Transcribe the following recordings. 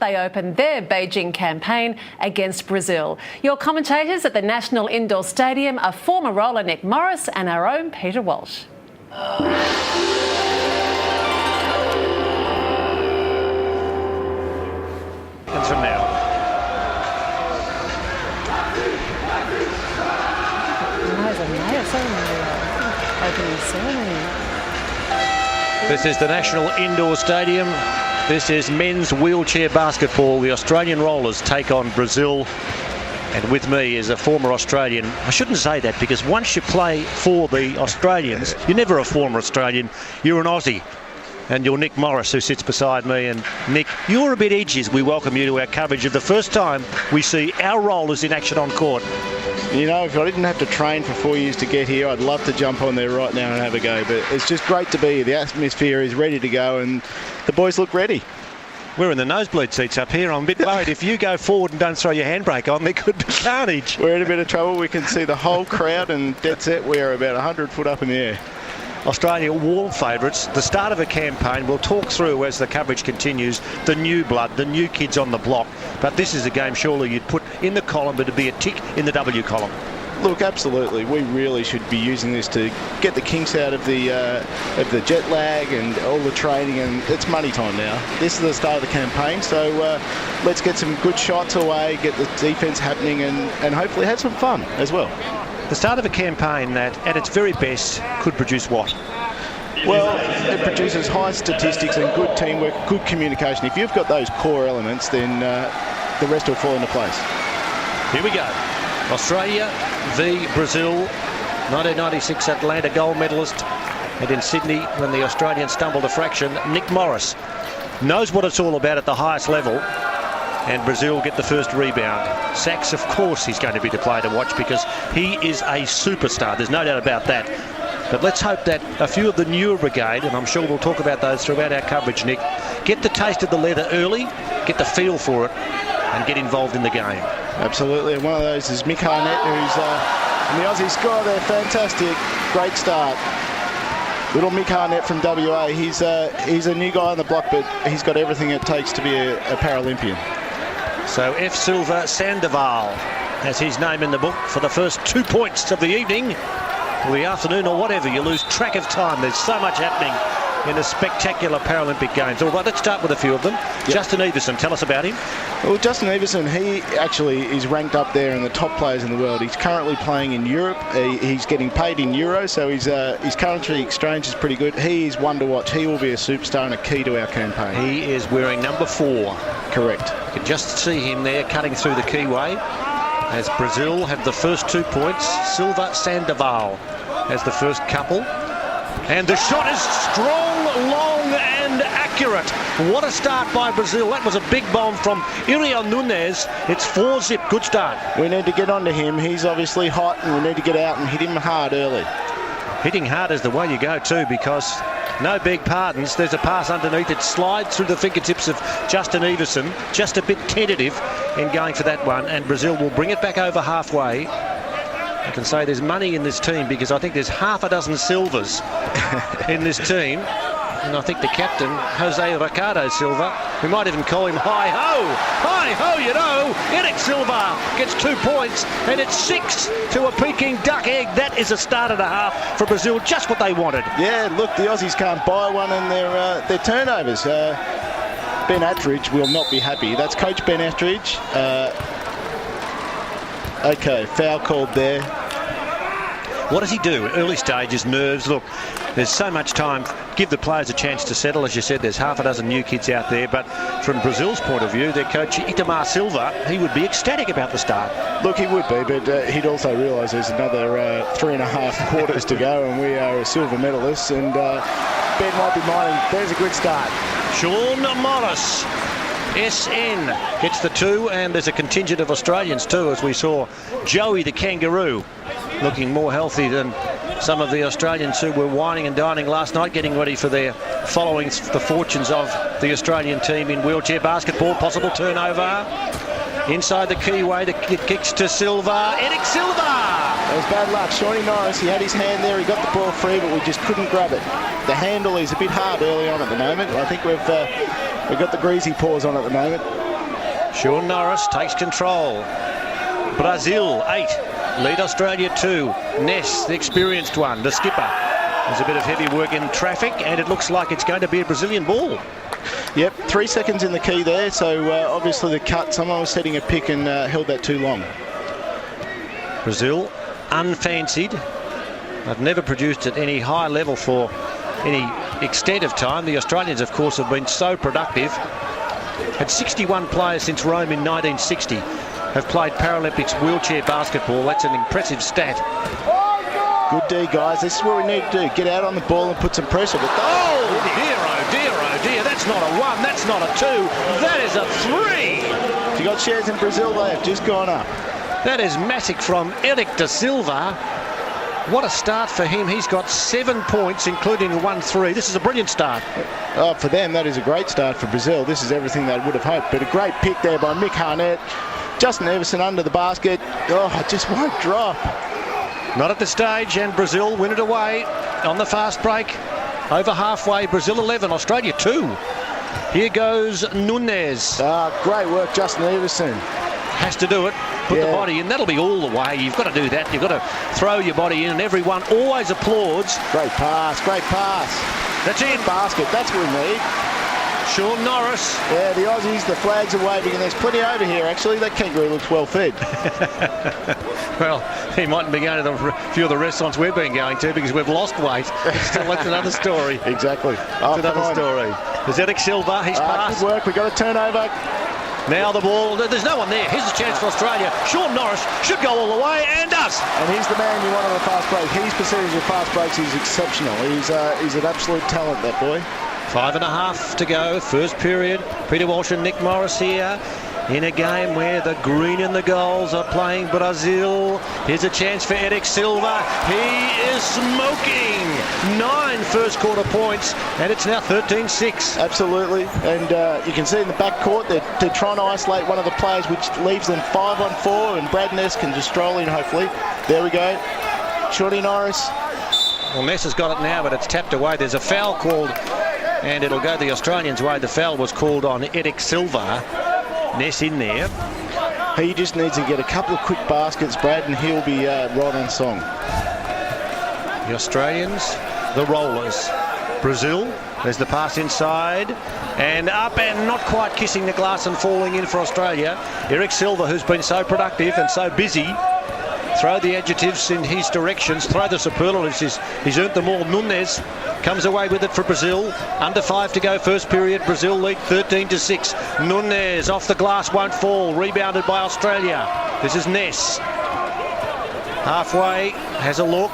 they opened their Beijing campaign against Brazil. Your commentators at the National Indoor Stadium are former roller Nick Morris and our own Peter Walsh. From now. This is the National Indoor Stadium. This is men's wheelchair basketball. The Australian Rollers take on Brazil. And with me is a former Australian. I shouldn't say that, because once you play for the Australians, you're never a former Australian, you're an Aussie. And you're Nick Morris, who sits beside me. And Nick, you're a bit edgy as we welcome you to our coverage of the first time we see our rollers in action on court. You know, if I didn't have to train for 4 years to get here, I'd love to jump on there right now and have a go. But it's just great to be here. The atmosphere is ready to go and the boys look ready. We're in the nosebleed seats up here. I'm a bit worried if you go forward and don't throw your handbrake on, there could be carnage. We're in a bit of trouble. We can see the whole crowd, and dead set, we are about 100 foot up in the air. Australia warm favourites, the start of a campaign. We'll talk through as the coverage continues the new blood, the new kids on the block. But this is a game surely you'd put in the column, but to be a tick in the W column. Look, absolutely. We really should be using this to get the kinks out of the jet lag and all the training, and it's money time now. This is the start of the campaign, so let's get some good shots away, get the defence happening, and hopefully have some fun as well. The start of a campaign that, at its very best, could produce what? Well, it produces high statistics and good teamwork, good communication. If you've got those core elements, then the rest will fall into place. Here we go. Australia v Brazil, 1996 Atlanta gold medalist. And in Sydney, when the Australians stumbled a fraction, Nick Morris knows what it's all about at the highest level. And Brazil get the first rebound. Sachs, of course, he's going to be the player to watch because he is a superstar. There's no doubt about that. But let's hope that a few of the newer brigade, and I'm sure we'll talk about those throughout our coverage, Nick, get the taste of the leather early, get the feel for it, and get involved in the game. Absolutely. And one of those is Mick Arnett, who's in the Aussie squad. They're fantastic. Great start. Little Mick Arnett from WA. He's a new guy on the block, but he's got everything it takes to be a Paralympian. So F. Silva Sandoval has his name in the book for the first 2 points of the evening, or the afternoon, or whatever. You lose track of time. There's so much happening in the spectacular Paralympic Games. All right, let's start with a few of them. Yep. Justin Everson, tell us about him. Well, Justin Everson, he actually is ranked up there in the top players in the world. He's currently playing in Europe. He's getting paid in euros, so his currency exchange is pretty good. He is one to watch. He will be a superstar and a key to our campaign. He is wearing number 4. Correct. You can just see him there cutting through the keyway as Brazil have the first 2 points. Silva Sandoval has the first couple. And the shot is strong, long and accurate. What a start by Brazil. That was a big bomb from Iriel Nunes. It's 4-zip. Good start. We need to get onto him. He's obviously hot, and we need to get out and hit him hard early. Hitting hard is the way you go too, because no big pardons. There's a pass underneath. It slides through the fingertips of Justin Everson. Just a bit tentative in going for that one. And Brazil will bring it back over halfway. I can say there's money in this team because I think there's half a dozen silvers in this team. And I think the captain, Jose Ricardo Silva, we might even call him Hi-Ho, you know. Eric Silva gets 2 points, and it's 6 to a Peking duck egg. That is a start and a half for Brazil, just what they wanted. Yeah, look, the Aussies can't buy one in their turnovers. Ben Attridge will not be happy. That's Coach Ben Attridge. Okay, foul called there. What does he do? Early stages, nerves. Look, there's so much time. Give the players a chance to settle. As you said, there's half a dozen new kids out there. But from Brazil's point of view, their coach, Itamar Silva, he would be ecstatic about the start. Look, he would be, but he'd also realise there's another 3.5 quarters to go, and we are silver medalists. And Ben might be minding. There's a good start. Sean Morris. SN gets the 2, and there's a contingent of Australians too, as we saw Joey the kangaroo looking more healthy than some of the Australians who were whining and dining last night, getting ready for their following the fortunes of the Australian team in wheelchair basketball. Possible turnover inside the keyway. The kicks to Silva. Eric Silva. That was bad luck. Shawnee Norris, he had his hand there. He got the ball free, but we just couldn't grab it. The handle is a bit hard early on at the moment. I think we've got the greasy paws on at the moment. Sean Norris takes control. Brazil 8, lead Australia 2. Ness, the experienced one, the skipper. There's a bit of heavy work in traffic, and it looks like it's going to be a Brazilian ball. Yep, 3 seconds in the key there, so obviously the cut, someone was setting a pick and held that too long. Brazil, unfancied. They've never produced at any high level for any extent of time. The Australians, of course, have been so productive. Had 61 players since Rome in 1960 have played Paralympics wheelchair basketball. That's an impressive stat. Good D, guys. This is what we need to do. Get out on the ball and put some pressure. But oh dear, oh dear, oh dear. That's not a 1, that's not a 2. That is a 3. If you got shares in Brazil, they have just gone up. That is massive from Eric da Silva. What a start for him. He's got 7 points, including a 1-3. This is a brilliant start. For them, that is a great start. For Brazil, this is everything they would have hoped. But a great pick there by Mick Harnett. Justin Everson under the basket. Oh, it just won't drop. Not at this stage, and Brazil win it away on the fast break. Over halfway, Brazil 11, Australia 2. Here goes Nunes. Great work, Justin Everson. Has to do it. Put the body in. That'll be all the way. You've got to do that. You've got to throw your body in, and everyone always applauds. Great pass, great pass. That's it. Basket, that's what we need. Sean Norris. Yeah, the Aussies, the flags are waving, and there's plenty over here, actually. That kangaroo looks well fed. Well, he mightn't be going to a few of the restaurants we've been going to because we've lost weight. That's another story. Exactly. That's another story. There's Eric Silva. He's passed. Good work. We've got a turnover. Now the ball. There's no one there. Here's a chance for Australia. Sean Norris should go all the way and does. And he's the man you want on a fast break. His percentage of fast breaks is exceptional. He's an absolute talent, that boy. 5.5 to go, first period. Peter Walsh and Nick Morris here in a game where the green and the golds are playing Brazil. Here's a chance for Eric Silva. He is smoking. 9 first quarter points, and it's now 13-6. Absolutely, and you can see in the back court that they're trying to isolate one of the players, which leaves them 5-on-4, and Brad Ness can just stroll in, hopefully. There we go. Shorty Norris. Well, Ness has got it now, but it's tapped away. There's a foul called, and it'll go the Australians' way. The foul was called on Eric Silva. Ness in there. He just needs to get a couple of quick baskets, Brad, and he'll be right on song. The Australians, the rollers. Brazil, there's the pass inside, and up and not quite kissing the glass and falling in for Australia. Eric Silva, who's been so productive and so busy. Throw the adjectives in his directions, throw the superlatives. He's earned them all. Nunes comes away with it for Brazil. Under 5 to go, first period. Brazil lead 13-6. Nunes off the glass, won't fall. Rebounded by Australia. This is Ness. Halfway, has a look.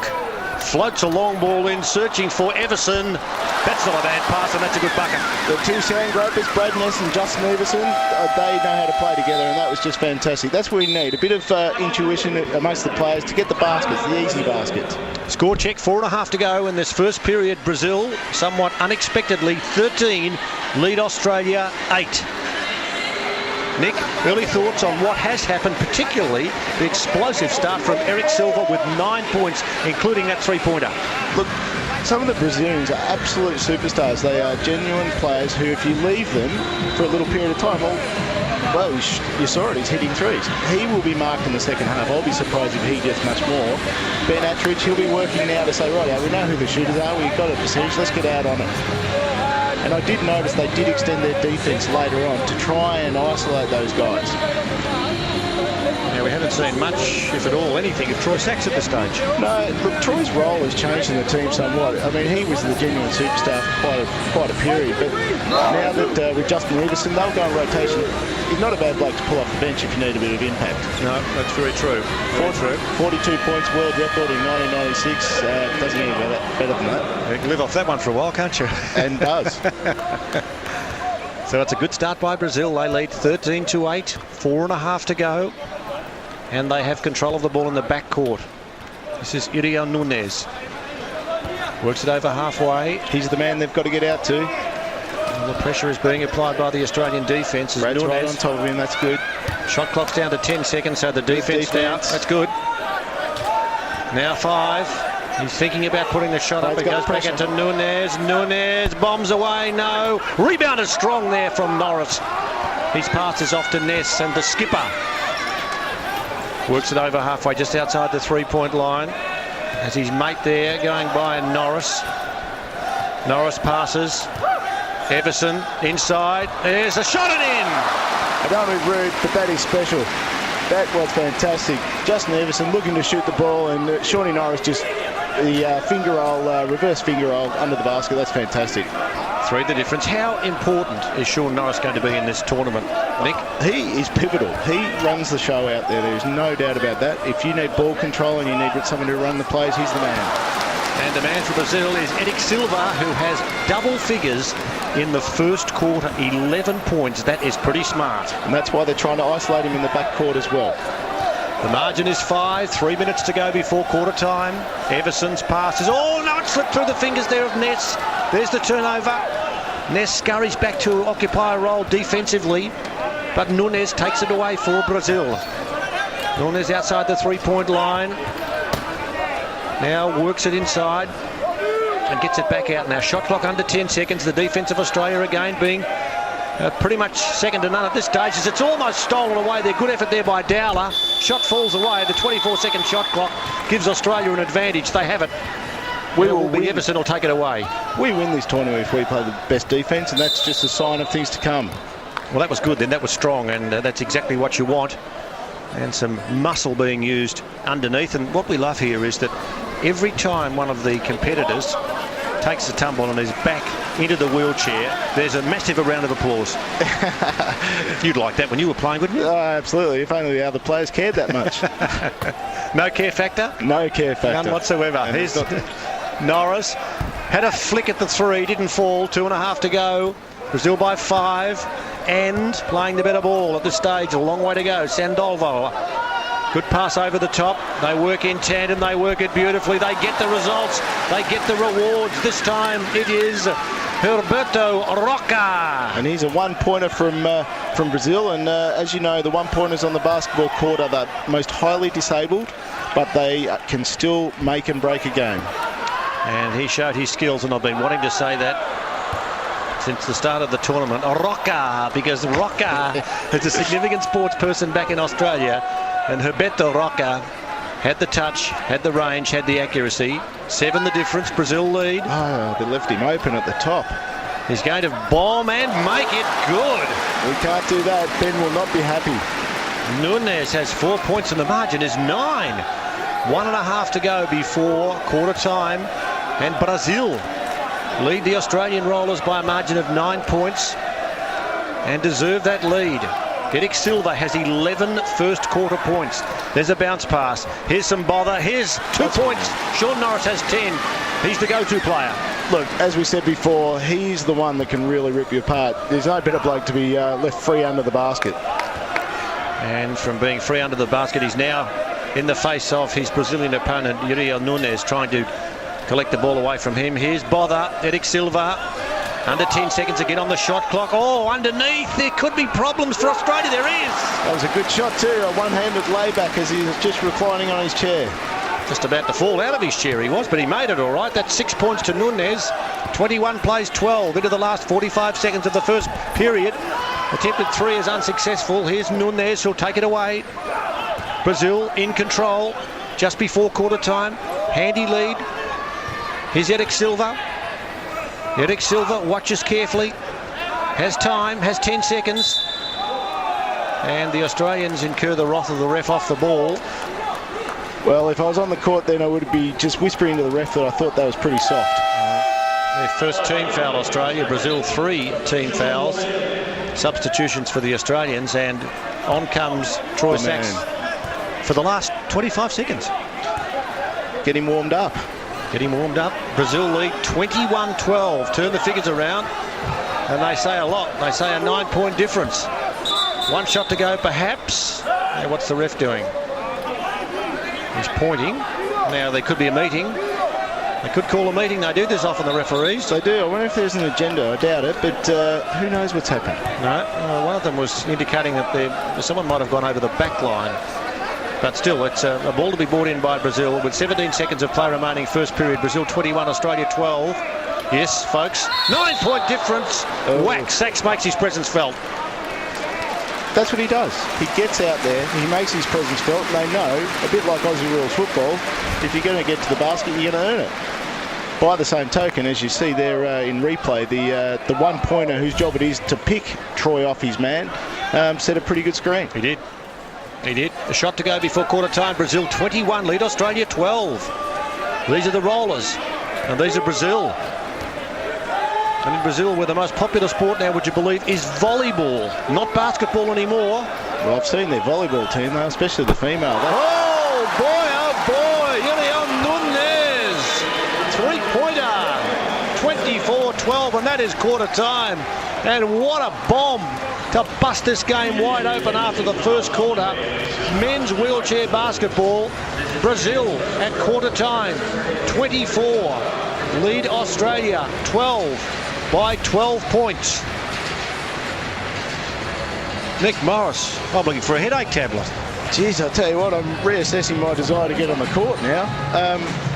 Floats a long ball in, searching for Everson. That's not a bad pass, and that's a good bucket. The two sand gropers, Brad Ness and Justin Everson, they know how to play together, and that was just fantastic. That's what we need, a bit of intuition amongst the players to get the baskets, the easy baskets. Score check, 4.5 to go in this first period. Brazil, somewhat unexpectedly, 13, lead Australia 8. Nick, early thoughts on what has happened, particularly the explosive start from Eric Silva with 9 points, including that three-pointer. Look, some of the Brazilians are absolute superstars. They are genuine players who, if you leave them for a little period of time, well, you saw it, he's hitting threes. He will be marked in the second half. I'll be surprised if he gets much more. Ben Attridge, he'll be working now to say, right, we know who the shooters are, we've got a percentage, let's get out on it. And I did notice they did extend their defence later on to try and isolate those guys. Now, we haven't seen much, if at all, anything of Troy Sachs at this stage. No, look, Troy's role has changed in the team somewhat. I mean, he was the genuine superstar for quite a period, but now that with Justin Everson, they'll go on rotation. He's not a bad bloke to pull off the bench if you need a bit of impact. No, that's very true. 42 points, world record in 1996. Doesn't get any better than that. You can live off that one for a while, can't you? And does. So it's a good start by Brazil. They lead 13-8, 4.5 to go. And they have control of the ball in the backcourt. This is Iriel Nunes. Works it over halfway. He's the man they've got to get out to. And the pressure is being applied by the Australian defence. Brad's right on top of him, that's good. Shot clock's down to 10 seconds, so the defence down. That's good. Now 5. He's thinking about putting the shot up. It goes back into Nunes. Nunes bombs away. No. Rebound is strong there from Norris. His pass is off to Ness, and the skipper works it over halfway, just outside the 3-point line. As his mate there going by Norris. Norris passes. Everson inside. There's a shot and in. I don't want to be rude, but that is special. That was fantastic. Justin Everson looking to shoot the ball, and Shawnee Norris just the finger roll, reverse finger roll under the basket. That's fantastic. 3 the difference. How important is Shaun Norris going to be in this tournament, Nick? He is pivotal. He runs the show out there. There's no doubt about that. If you need ball control and you need someone to run the plays, he's the man. And the man for Brazil is Eric Silva, who has double figures in the first quarter, 11 points. That is pretty smart. And that's why they're trying to isolate him in the backcourt as well. The margin is 5, 3 minutes to go before quarter time. Everson's pass is, oh no, it slipped through the fingers there of Ness. There's the turnover. Ness scurries back to occupy a role defensively, but Nunes takes it away for Brazil. Nunes outside the 3-point line. Now works it inside and gets it back out. Now shot clock under 10 seconds. The defence of Australia again being pretty much second to none at this stage, as it's almost stolen away. Their good effort there by Dowler. Shot falls away. The 24-second shot clock gives Australia an advantage. They have it. Everson will take it away. We win this tournament if we play the best defence, and that's just a sign of things to come. Well, that was good then. That was strong, and that's exactly what you want. And some muscle being used underneath. And what we love here is that every time one of the competitors takes a tumble and is back into the wheelchair, there's a massive round of applause. You'd like that when you were playing, wouldn't you? Oh, absolutely. If only the other players cared that much. No care factor? No care factor. None whatsoever. And here's Norris. Had a flick at the 3, didn't fall. 2.5 to go. Brazil by 5. And playing the better ball at this stage. A long way to go. Sandolvo. Good pass over the top. They work in tandem. They work it beautifully. They get the results. They get the rewards. This time it is Herberto Roca. And he's a one-pointer from Brazil. And as you know, the one-pointers on the basketball court are the most highly disabled, but they can still make and break a game. And he showed his skills, and I've been wanting to say that since the start of the tournament. Roca, because Roca is a significant sports person back in Australia. And Herberto Roca had the touch, had the range, had the accuracy. 7 the difference. Brazil lead. Oh, they left him open at the top. He's going to bomb and make it good. We can't do that. Ben will not be happy. Nunes has 4 points, and the margin is 9. 1.5 to go before quarter time. And Brazil lead the Australian Rollers by a margin of 9 points and deserve that lead. Eric Silva has 11 first quarter points. There's a bounce pass. Here's some bother. Here's 2 points. Shaun Norris has 10. He's the go-to player. Look, as we said before, he's the one that can really rip you apart. There's no better bloke to be left free under the basket. And from being free under the basket, he's now in the face of his Brazilian opponent, Uriel Nunes, trying to collect the ball away from him. Here's bother. Eric Silva. Under 10 seconds again on the shot clock. Oh, underneath. There could be problems for Australia. There is. That was a good shot too. A one-handed layback as he was just reclining on his chair. Just about to fall out of his chair he was, but he made it all right. That's 6 points to Nunes. 21 plays 12 into the last 45 seconds of the first period. Attempted 3 is unsuccessful. Here's Nunes who'll take it away. Brazil in control just before quarter time. Handy lead. Here's Eric Silva. Eric Silva watches carefully, has time, has 10 seconds, and the Australians incur the wrath of the ref off the ball. Well, if I was on the court then I would be just whispering to the ref that I thought that was pretty soft. Their first team foul, Australia. Brazil 3 team fouls. Substitutions for the Australians, and on comes Troy Sachs for the last 25 seconds. Getting warmed up. Getting warmed up. Brazil lead 21-12. Turn the figures around, and they say a lot. They say a 9-point difference. 1 shot to go, perhaps. Now, what's the ref doing? He's pointing. Now, there could be a meeting. They could call a meeting. They do this often, the referees. They do. I wonder if there's an agenda. I doubt it, but who knows what's happened? No. One of them was indicating that someone might have gone over the back line. But still, it's a ball to be brought in by Brazil with 17 seconds of play remaining first period. Brazil 21, Australia 12. Yes, folks, 9-point difference. Oh. Whack, Sachs makes his presence felt. That's what he does. He gets out there, he makes his presence felt, and they know, a bit like Aussie rules football, if you're going to get to the basket, you're going to earn it. By the same token, as you see there in replay, the one-pointer whose job it is to pick Troy off his man set a pretty good screen. He did. He did. A shot to go before quarter time. Brazil 21, lead Australia 12. These are the rollers, and these are Brazil. And in Brazil, where the most popular sport now, would you believe, is volleyball, not basketball anymore. Well, I've seen their volleyball team, though, especially the female. Oh, boy, Julian Nunez. Three-pointer. 24-12, and that is quarter time. And what a bomb to bust this game wide open after the first quarter. Men's wheelchair basketball, Brazil at quarter time, 24. Lead Australia 12 by 12 points. Nick Morris, I'm looking for a headache tablet. Geez, I'll tell you what, I'm reassessing my desire to get on the court now.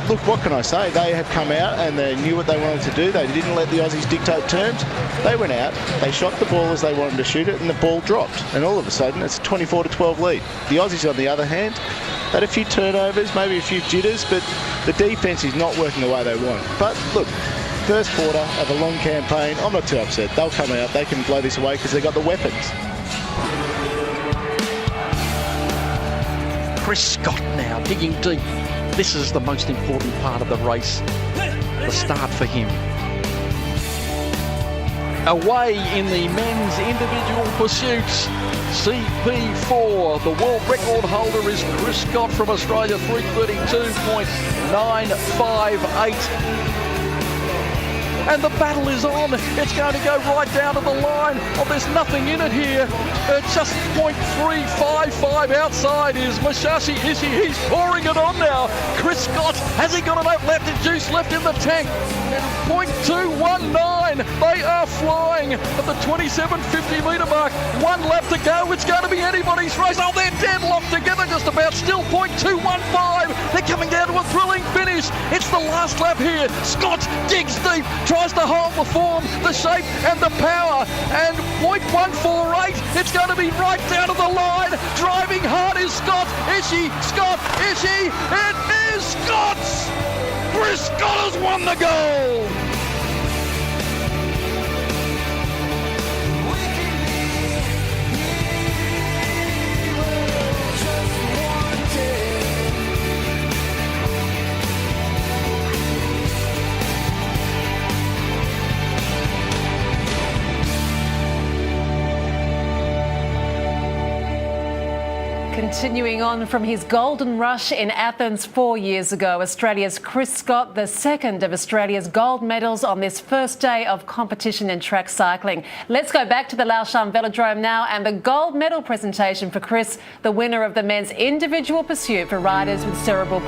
Look, what can I say? They have come out and they knew what they wanted to do. They didn't let the Aussies dictate terms. They went out, they shot the ball as they wanted to shoot it, and the ball dropped. And all of a sudden, it's a 24-12 lead. The Aussies, on the other hand, had a few turnovers, maybe a few jitters, but the defence is not working the way they want. But look, first quarter of a long campaign, I'm not too upset. They'll come out, they can blow this away because they've got the weapons. Chris Scott now digging deep. This is the most important part of the race, the start for him. Away in the men's individual pursuits, CP4. The world record holder is Chris Scott from Australia, 332.958. And the battle is on. It's going to go right down to the line. Oh, there's nothing in it here. Just .355 outside is Masashi Ishii. He's pouring it on now. Chris Scott, has he got enough juice left in the tank? .219. They are flying at the 27.50 metre mark. 1 lap to go. It's going to be anybody's race. Oh, they're deadlocked together just about. Still .215. They're coming down to a thrilling finish. It's the last lap here. Scott digs deep. Tries to hold the form, the shape and the power, and .148, it's going to be right down to the line. Driving hard is Scott Ishii. It is Scott's! Chris Scott has won the gold! Continuing on from his golden rush in Athens 4 years ago, Australia's Chris Scott, the second of Australia's gold medals on this first day of competition in track cycling. Let's go back to the Laoshan Velodrome now and the gold medal presentation for Chris, the winner of the men's individual pursuit for riders with cerebral palsy.